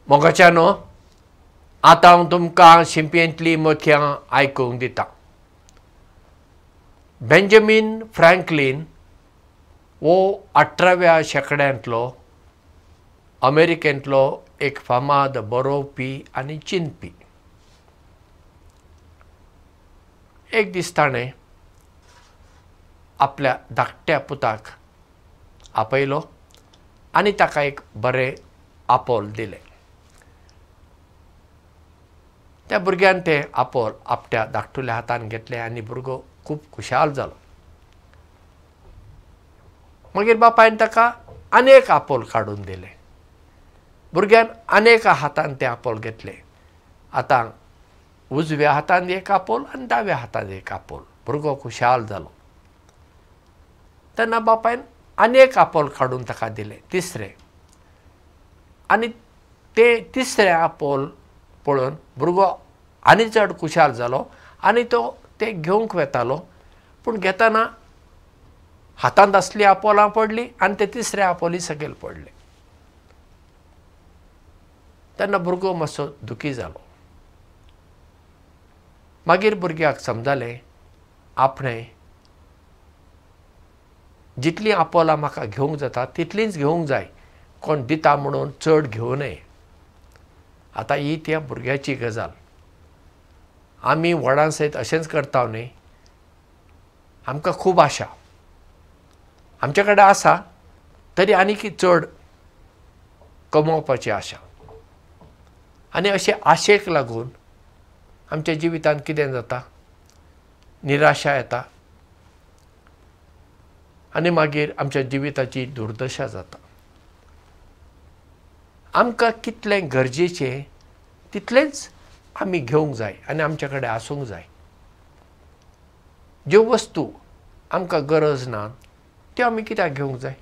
मोगाच्यानो आतां हांव तुमकां शिंपयेंतलीं मथ्यां आयकूंक दिता. बेंजामीन फ्रँकलीन हो 18व्या शेंकड्यांतलो अमेरिकेंतलो एक फामाद बरोवपी आनी चिंतपी. एक दीस ताणें आपल्या धाकट्या पुताक आपयलो आनी ताका एक बरें आपोल दिलें. त्या भुरग्यान तें आपोल आपल्या धाकटुल्या हातान घेतलें आनी भुरगो खूब खुशाल जालो. मागीर बापायन ताका आनीक आपोल काडून दिलें. भुरग्यान आनेका हातान तें आपोल घेतलें. आतां उजव्या हातान एक आपोल आनी दाव्या हातान एक आपोल. भुरगो खुशाल जालो. तेन्ना बापायन आनीक आपोल काडून ताका दिलें, तिसरें. आनी तें तिसरें आपोल पळोवन भुरगो आनी चड खुशाल जालो आनी तो तें घेवंक वेतालो. पूण घेतना हातांत आसलीं आपोलां पडलीं आनी ते तिसऱ्या आपोली सकयल पडले. तेन्ना भुरगो मातसो दुखी जालो. मागीर भुरग्याक समजलें आपणें जितलीं आपोलां म्हाका घेवंक जाता तितलींच घेवंक जाय, कोण दिता म्हणून चड घेवं नये. आतां ही त्या भुरग्याची गजाल. आमी व्हडां सयत अशेंच करता न्ही. आमकां खूब आशा, आमचे कडेन आसा तरी आनीक चड कमोवपाची आशा. आनी अशे आशेक लागून आमच्या जिवितांत कितें जाता, निराशा येता आनी मागीर आमच्या जिविताची दुर्दशा जाता. आमकां कितलें गरजेचें तितलेंच आमी घेवंक जाय आनी आमचे कडेन आसूंक जाय. ज्यो वस्तू आमकां गरज ना त्यो आमी कित्याक घेवंक जाय.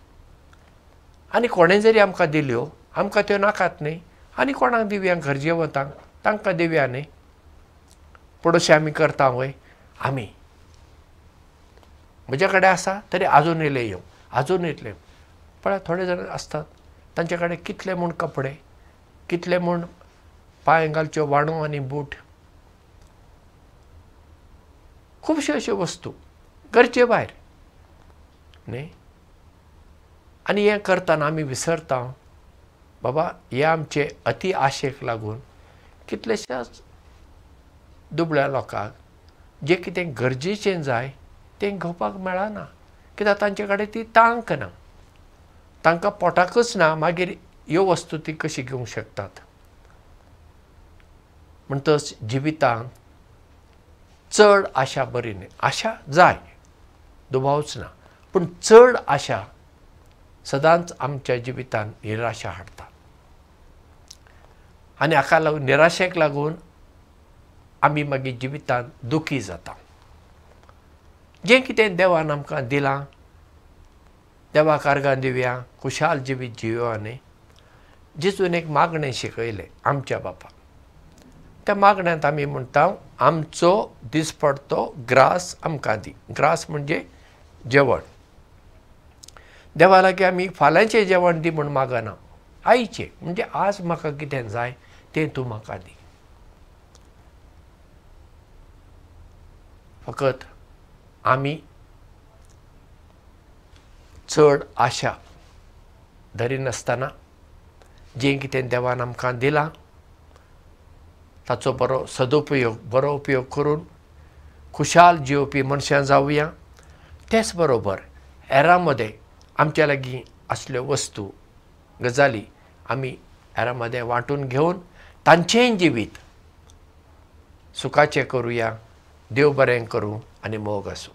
आनी कोणें जरी आमकां दिल्यो आमकां त्यो नाकात न्ही. आनी कोणाक दिवया, गरजेवंतांक तांकां दिवया न्ही. पूण अशें आमी करता वय. आमी म्हजे कडेन आसा तरी आजून इल्लें येवं, आजून इतलें. पळय थोडे जाण आसतात तांचे कडेन कितले म्हूण कपडे, कितले म्हूण पांय घालच्यो वाणो आनी बूट, खुबश्यो अश्यो वस्तू गरजे भायर न्ही. आनी हें करतना आमी विसरता बाबा हे आमचे अती आशेक लागून कितलेशेच दुबळ्या लोकांक जें कितें गरजेचें जाय तें घेवपाक मेळना. कित्याक तांचे कडेन ती तांक ना, तांकां पोटाकच ना. मागीर ह्यो वस्तू ती कशी घेवंक शकतात. म्हणटच जिवितांत चड आशा बरी न्ही. आशा जाय, दुबावच ना, पूण चड आशा सदांच आमच्या जिवितांत निराशा हाडटा. आनी हाका लागून निराशेक लागून आमी मागीर जिवितांत दुखी जाता. जें कितें देवान आमकां दिलां देवाक अर्गां दिवया, खुशाल जिवीत जियोया न्ही. जेजून एक मागणें शिकयलें आमच्या बापाक. त्या मागण्यांत आमी म्हणटा आमचो दिसपडतो ग्रास आमकां दी. ग्रास म्हणजे जेवण. देवा लागीं आमी फाल्यांचें जेवण दी म्हूण मागना, आयचें म्हणजे आज म्हाका कितें जाय तें तूं म्हाका दी. फकत आमी चड आशा धरिनासतना जें कितें देवान आमकां दिलां ताचो बरो सदुपयोग, बरो उपयोग करून खुशाल जिवपी मनशां जावया. तेच बरोबर हेरां मदें आमच्या लागीं असल्यो वस्तू गजाली आमी हेरां मदें वांटून घेवन तांचेंय जिवीत सुखाचें करुया. देव बरें करूं आनी मोग आसूं.